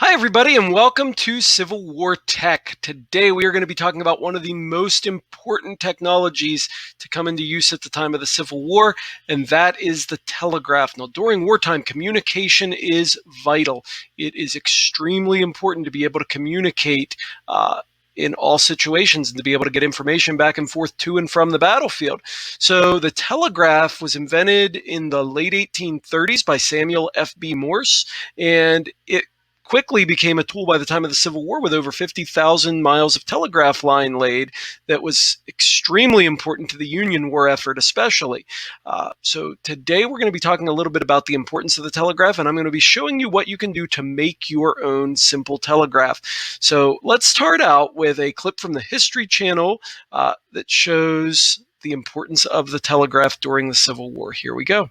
Hi, everybody, and welcome to Civil War Tech. Today, we are going to be talking about one of the most important technologies to come into use at the time of the Civil War, and that is the telegraph. Now, during wartime, communication is vital. It is extremely important to be able to communicate in all situations and to be able to get information back and forth to and from the battlefield. So the telegraph was invented in the late 1830s by Samuel F.B. Morse, and it quickly became a tool by the time of the Civil War with over 50,000 miles of telegraph line laid that was extremely important to the Union war effort especially. So today we're going to be talking a little bit about the importance of the telegraph, and I'm going to be showing you what you can do to make your own simple telegraph. So let's start out with a clip from the History Channel that shows the importance of the telegraph during the Civil War. Here we go.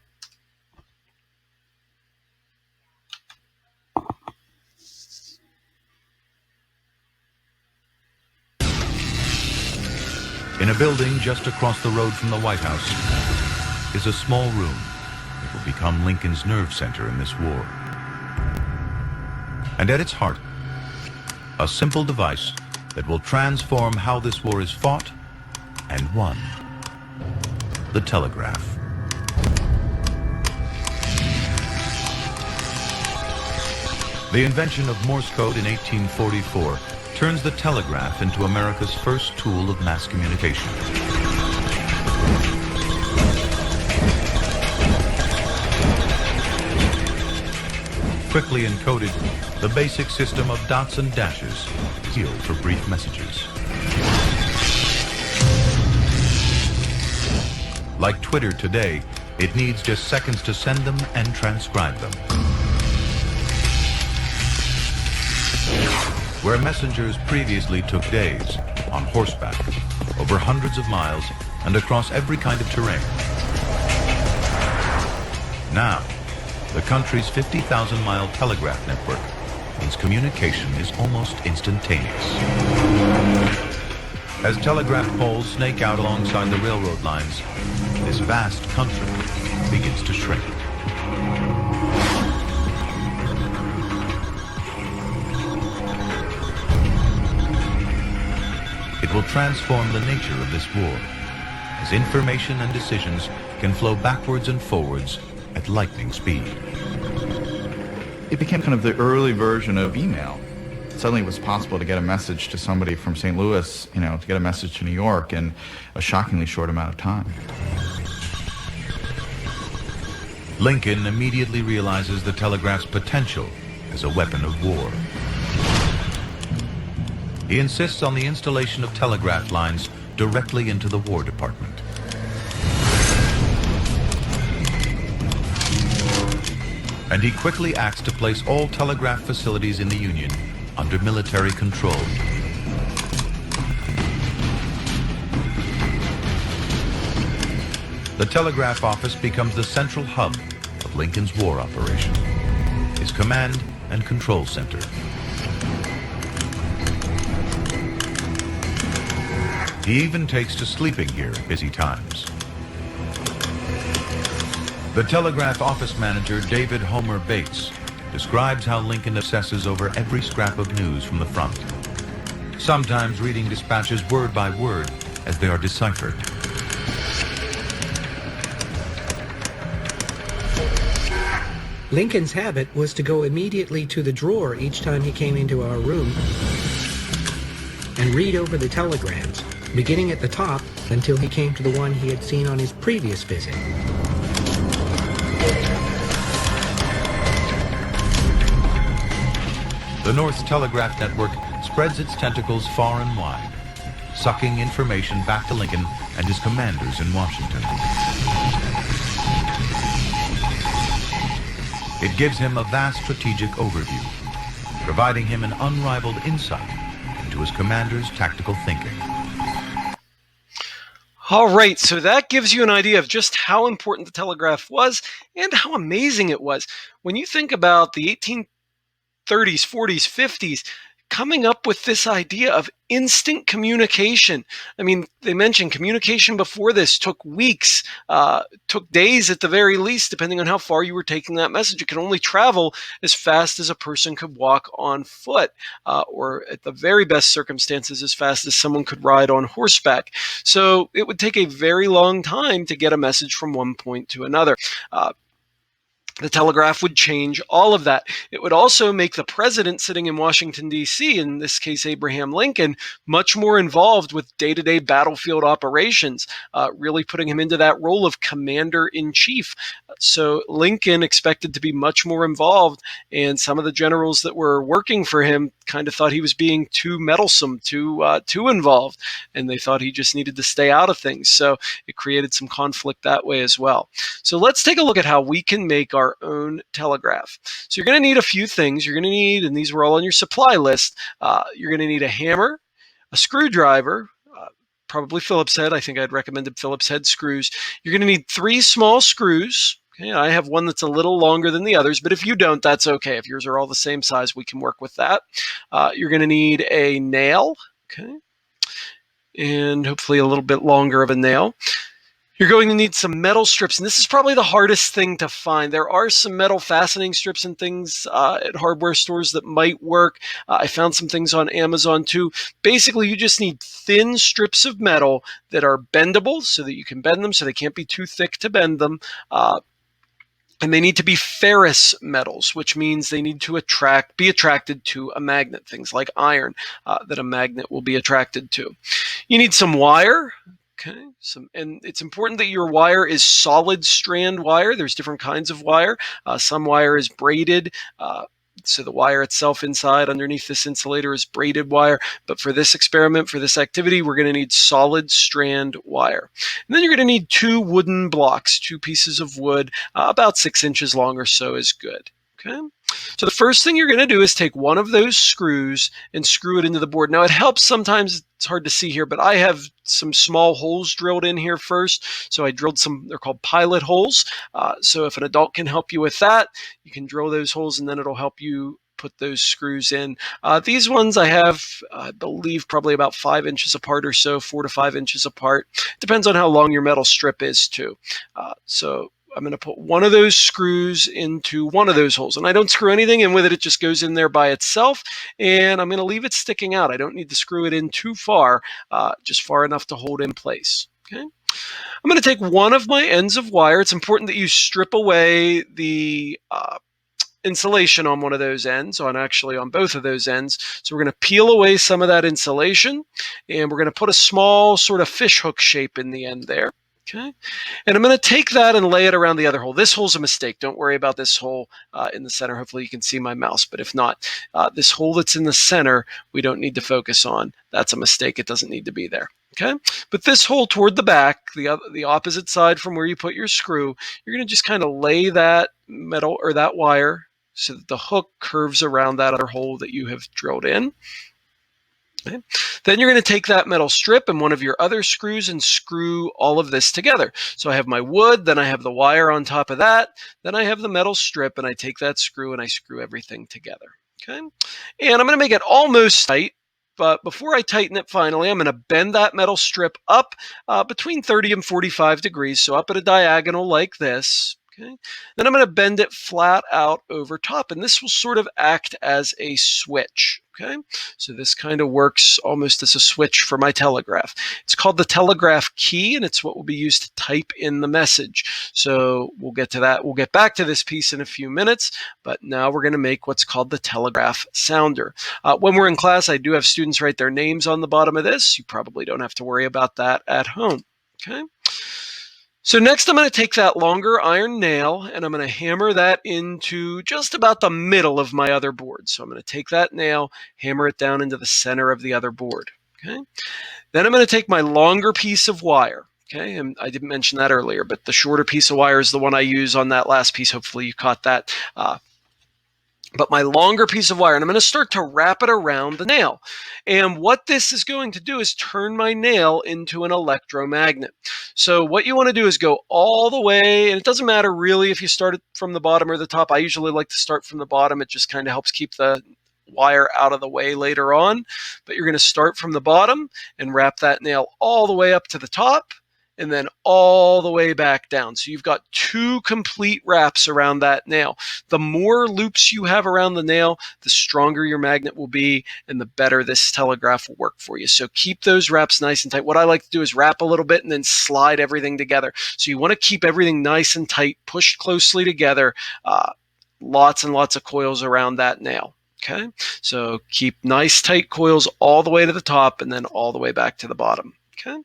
In a building just across the road from the White House is a small room that will become Lincoln's nerve center in this war. And at its heart, a simple device that will transform how this war is fought and won: the telegraph. The invention of Morse Code in 1844 turns the telegraph into America's first tool of mass communication. Quickly encoded, the basic system of dots and dashes sealed for brief messages. Like Twitter today, it needs just seconds to send them and transcribe them. Where messengers previously took days, on horseback, over hundreds of miles, and across every kind of terrain. Now, the country's 50,000-mile telegraph network means communication is almost instantaneous. As telegraph poles snake out alongside the railroad lines, this vast country begins to shrink. It will transform the nature of this war, as information and decisions can flow backwards and forwards at lightning speed. It became kind of the early version of email. Suddenly it was possible to get a message to somebody from St. Louis, to get a message to New York in a shockingly short amount of time. Lincoln immediately realizes the telegraph's potential as a weapon of war. He insists on the installation of telegraph lines directly into the War Department. And he quickly acts to place all telegraph facilities in the Union under military control. The telegraph office becomes the central hub of Lincoln's war operation, his command and control center. He even takes to sleeping here at busy times. The telegraph office manager, David Homer Bates, describes how Lincoln obsesses over every scrap of news from the front, sometimes reading dispatches word by word as they are deciphered. Lincoln's habit was to go immediately to the drawer each time he came into our room and read over the telegrams, beginning at the top until he came to the one he had seen on his previous visit. The North's telegraph network spreads its tentacles far and wide, sucking information back to Lincoln and his commanders in Washington. It gives him a vast strategic overview, providing him an unrivaled insight into his commander's tactical thinking. All right, so that gives you an idea of just how important the telegraph was and how amazing it was. When you think about the 1830s, 40s, 50s, coming up with this idea of instant communication. I mean, they mentioned communication before this took weeks, took days at the very least, depending on how far you were taking that message. It could only travel as fast as a person could walk on foot, or at the very best circumstances, as fast as someone could ride on horseback. So it would take a very long time to get a message from one point to another. The telegraph would change all of that. It would also make the president sitting in Washington, D.C., in this case Abraham Lincoln, much more involved with day-to-day battlefield operations, really putting him into that role of commander-in-chief. So Lincoln expected to be much more involved, and some of the generals that were working for him kind of thought he was being too meddlesome, too involved, and they thought he just needed to stay out of things. So it created some conflict that way as well. So let's take a look at how we can make our own telegraph. So you're going to need a few things. You're going to need, and these were all on your supply list, you're going to need a hammer, a screwdriver, probably Phillips head. I think I'd recommended Phillips head screws. You're going to need 3 small screws. Okay, I have one that's a little longer than the others, but if you don't, that's okay. If yours are all the same size, we can work with that. You're going to need a nail, okay, and hopefully a little bit longer of a nail. You're going to need some metal strips, and this is probably the hardest thing to find. There are some metal fastening strips and things at hardware stores that might work. I found some things on Amazon too. Basically, you just need thin strips of metal that are bendable so that you can bend them, so they can't be too thick to bend them. And they need to be ferrous metals, which means they need to be attracted to a magnet, things like iron that a magnet will be attracted to. You need some wire. Okay, and it's important that your wire is solid strand wire. There's different kinds of wire. Some wire is braided, so the wire itself inside underneath this insulator is braided wire. But for this experiment, for this activity, we're going to need solid strand wire. And then you're going to need 2 wooden blocks, 2 pieces of wood, about 6 inches long or so is good. Okay. So the first thing you're going to do is take one of those screws and screw it into the board. Now it helps sometimes, it's hard to see here, but I have some small holes drilled in here first. So I drilled some, they're called pilot holes. So if an adult can help you with that, you can drill those holes and then it'll help you put those screws in. These ones I have, I believe, probably about 5 inches apart or so, 4 to 5 inches apart. Depends on how long your metal strip is too. So I'm going to put one of those screws into one of those holes, and I don't screw anything in with it. It just goes in there by itself, and I'm going to leave it sticking out. I don't need to screw it in too far, just far enough to hold in place. Okay. I'm going to take one of my ends of wire. It's important that you strip away the insulation on one of those ends, actually on both of those ends. So we're going to peel away some of that insulation, and we're going to put a small sort of fish hook shape in the end there. Okay, and I'm going to take that and lay it around the other hole. This hole's a mistake. Don't worry about this hole in the center. Hopefully you can see my mouse, but if not, this hole that's in the center, we don't need to focus on. That's a mistake. It doesn't need to be there. Okay, but this hole toward the back, the opposite side from where you put your screw, you're going to just kind of lay that metal or that wire so that the hook curves around that other hole that you have drilled in. Okay. Then you're going to take that metal strip and one of your other screws and screw all of this together. So I have my wood, then I have the wire on top of that, then I have the metal strip, and I take that screw and I screw everything together. Okay, and I'm going to make it almost tight. But before I tighten it finally, I'm going to bend that metal strip up between 30 and 45 degrees, so up at a diagonal like this. Okay. Then I'm going to bend it flat out over top, and this will sort of act as a switch. Okay, so this kind of works almost as a switch for my telegraph. It's called the Telegraph Key, and it's what will be used to type in the message. So we'll get to that. We'll get back to this piece in a few minutes, but now we're going to make what's called the Telegraph Sounder. When we're in class, I do have students write their names on the bottom of this. You probably don't have to worry about that at home. Okay. So next I'm going to take that longer iron nail and I'm going to hammer that into just about the middle of my other board. So I'm going to take that nail, hammer it down into the center of the other board. Okay. Then I'm going to take my longer piece of wire. Okay, and I didn't mention that earlier, but the shorter piece of wire is the one I use on that last piece. Hopefully you caught that. But my longer piece of wire, and I'm going to start to wrap it around the nail. And what this is going to do is turn my nail into an electromagnet. So what you want to do is go all the way, and it doesn't matter really if you start it from the bottom or the top. I usually like to start from the bottom. It just kind of helps keep the wire out of the way later on. But you're going to start from the bottom and wrap that nail all the way up to the top and then all the way back down. So you've got 2 complete wraps around that nail. The more loops you have around the nail, the stronger your magnet will be and the better this telegraph will work for you. So keep those wraps nice and tight. What I like to do is wrap a little bit and then slide everything together. So you want to keep everything nice and tight, pushed closely together, lots and lots of coils around that nail. Okay, so keep nice tight coils all the way to the top and then all the way back to the bottom. Okay,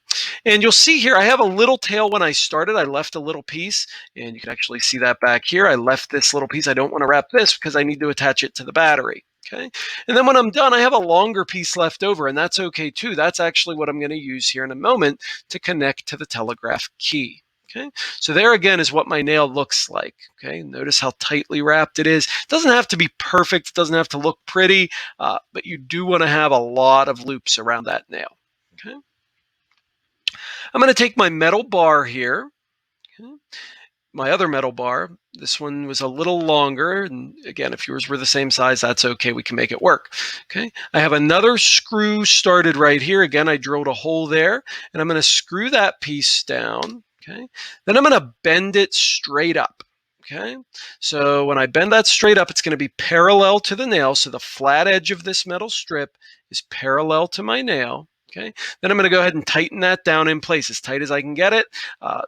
and you'll see here I have a little tail. When I started, I left a little piece, and you can actually see that back here. I left this little piece. I don't want to wrap this because I need to attach it to the battery. Okay, and then when I'm done, I have a longer piece left over, and that's okay too. That's actually what I'm going to use here in a moment to connect to the telegraph key. Okay, so there again is what my nail looks like. Okay, notice how tightly wrapped it is. It doesn't have to be perfect. It doesn't have to look pretty, but you do want to have a lot of loops around that nail. Okay. I'm going to take my metal bar here, okay, my other metal bar. This one was a little longer, and again, if yours were the same size, that's okay. We can make it work. Okay, I have another screw started right here. Again, I drilled a hole there, and I'm going to screw that piece down. Okay, then I'm going to bend it straight up. Okay, so when I bend that straight up, it's going to be parallel to the nail. So the flat edge of this metal strip is parallel to my nail. Okay, then I'm going to go ahead and tighten that down in place as tight as I can get it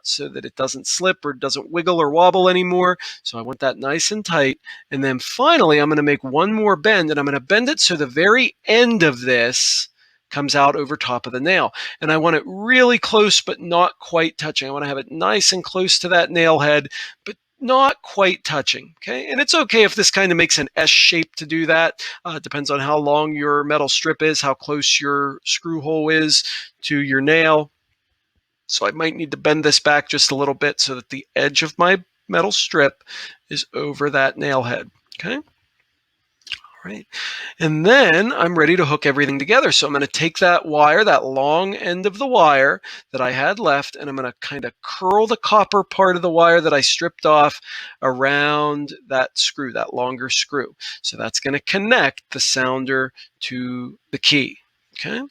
so that it doesn't slip or doesn't wiggle or wobble anymore. So I want that nice and tight. And then finally, I'm going to make one more bend, and I'm going to bend it so the very end of this comes out over top of the nail. And I want it really close, but not quite touching. I want to have it nice and close to that nail head, but not quite touching. Okay, and it's okay if this kind of makes an S shape to do that. It depends on how long your metal strip is, how close your screw hole is to your nail. So I might need to bend this back just a little bit so that the edge of my metal strip is over that nail head. Okay. Right. And then I'm ready to hook everything together. So I'm going to take that wire, that long end of the wire that I had left, and I'm going to kind of curl the copper part of the wire that I stripped off around that screw, that longer screw. So that's going to connect the sounder to the key. Okay.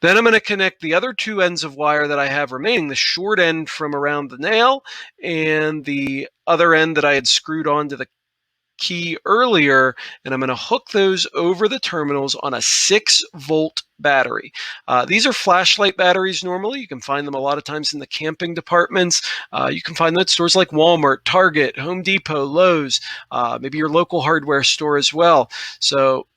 Then I'm going to connect the other 2 ends of wire that I have remaining, the short end from around the nail and the other end that I had screwed onto the key earlier, and I'm going to hook those over the terminals on a 6-volt battery. These are flashlight batteries normally. You can find them a lot of times in the camping departments. You can find them at stores like Walmart, Target, Home Depot, Lowe's, maybe your local hardware store as well. So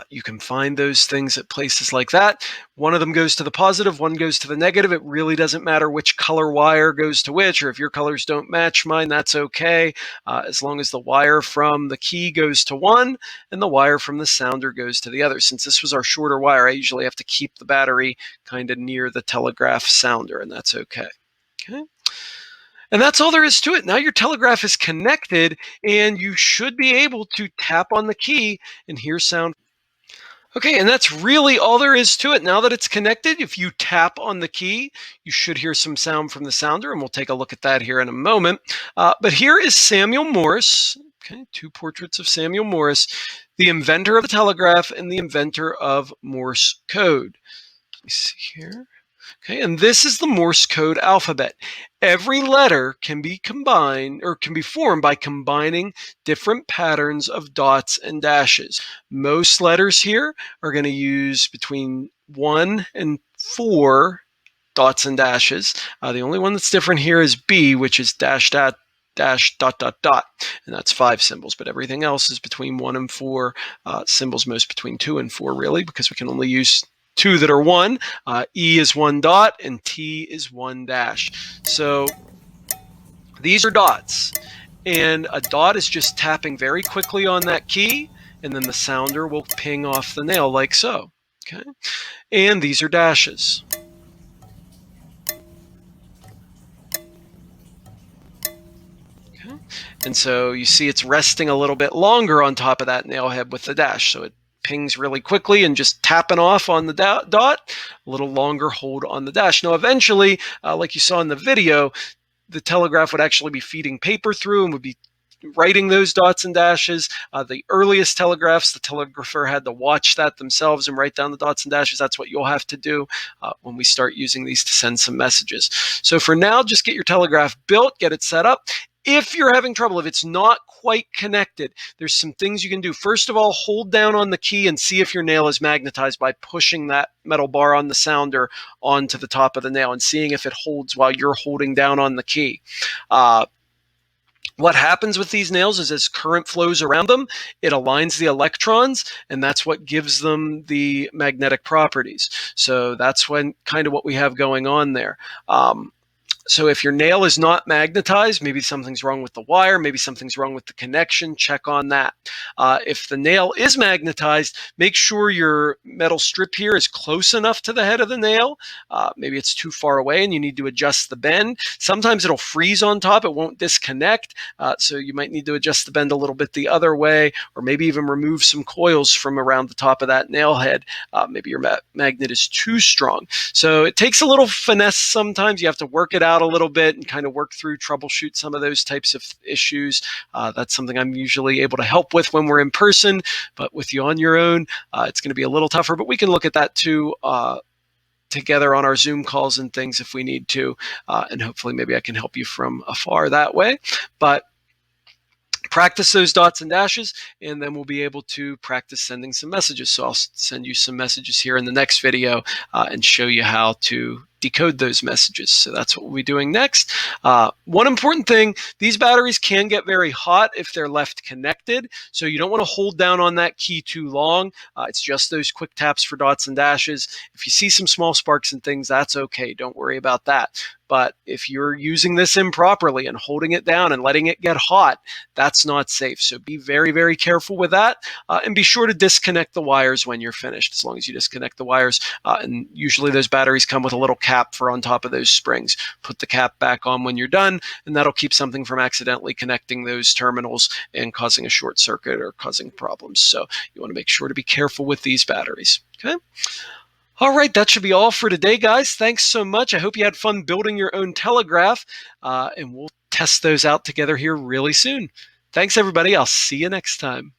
you can find those things at places like that. One of them goes to the positive, one goes to the negative. It really doesn't matter which color wire goes to which, or if your colors don't match mine, that's okay. As long as the wire from the key goes to one and the wire from the sounder goes to the other. Since this was our shorter wire, I usually have to keep the battery kind of near the telegraph sounder, and that's okay. Okay. And that's all there is to it. Now your telegraph is connected, and you should be able to tap on the key and hear sound. Okay, and that's really all there is to it. Now that it's connected, if you tap on the key, you should hear some sound from the sounder, and we'll take a look at that here in a moment. But here is Samuel Morse, okay, 2 portraits of Samuel Morse, the inventor of the telegraph and the inventor of Morse code. Let me see here. Okay, and this is the Morse code alphabet. Every letter can be combined or can be formed by combining different patterns of dots and dashes. Most letters here are going to use between 1 and 4 dots and dashes. The only one that's different here is B, which is dash, dot, dash, dot, dot, dot, and that's 5 symbols, but everything else is between 1 and 4 symbols, most between 2 and 4 really, because we can only use 2 that are 1. E is 1 dot and T is 1 dash. So these are dots, and a dot is just tapping very quickly on that key, and then the sounder will ping off the nail like so. Okay, and these are dashes. Okay, and so you see it's resting a little bit longer on top of that nail head with the dash, so it pings really quickly and just tapping off on the dot, a little longer hold on the dash. Now eventually, like you saw in the video, the telegraph would actually be feeding paper through and would be writing those dots and dashes. The earliest telegraphs, the telegrapher had to watch that themselves and write down the dots and dashes. That's what you'll have to do when we start using these to send some messages. So for now, just get your telegraph built, get it set up. If you're having trouble, if it's not quite connected, there's some things you can do. First of all, hold down on the key and see if your nail is magnetized by pushing that metal bar on the sounder onto the top of the nail and seeing if it holds while you're holding down on the key. What happens with these nails is as current flows around them, it aligns the electrons, and that's what gives them the magnetic properties. So that's kind of what we have going on there. So if your nail is not magnetized, maybe something's wrong with the wire, maybe something's wrong with the connection, check on that. If the nail is magnetized, make sure your metal strip here is close enough to the head of the nail. Maybe it's too far away and you need to adjust the bend. Sometimes it'll freeze on top, it won't disconnect, so you might need to adjust the bend a little bit the other way, or maybe even remove some coils from around the top of that nail head. Maybe your magnet is too strong. So it takes a little finesse sometimes. You have to work it out a little bit and kind of work through, troubleshoot some of those types of issues. That's something I'm usually able to help with when we're in person, but with you on your own, it's going to be a little tougher, but we can look at that too together on our Zoom calls and things if we need to, and hopefully maybe I can help you from afar that way. But practice those dots and dashes, and then we'll be able to practice sending some messages. So I'll send you some messages here in the next video and show you how to decode those messages. So that's what we'll be doing next. One important thing, these batteries can get very hot if they're left connected. So you don't want to hold down on that key too long. It's just those quick taps for dots and dashes. If you see some small sparks and things, that's okay. Don't worry about that. But if you're using this improperly and holding it down and letting it get hot, that's not safe. So be very, very careful with that. And be sure to disconnect the wires when you're finished, as long as you disconnect the wires. And usually those batteries come with a little cap for on top of those springs. Put the cap back on when you're done, and that'll keep something from accidentally connecting those terminals and causing a short circuit or causing problems. So you want to make sure to be careful with these batteries. Okay. All right, that should be all for today, guys. Thanks so much. I hope you had fun building your own telegraph, and we'll test those out together here really soon. Thanks, everybody. I'll see you next time.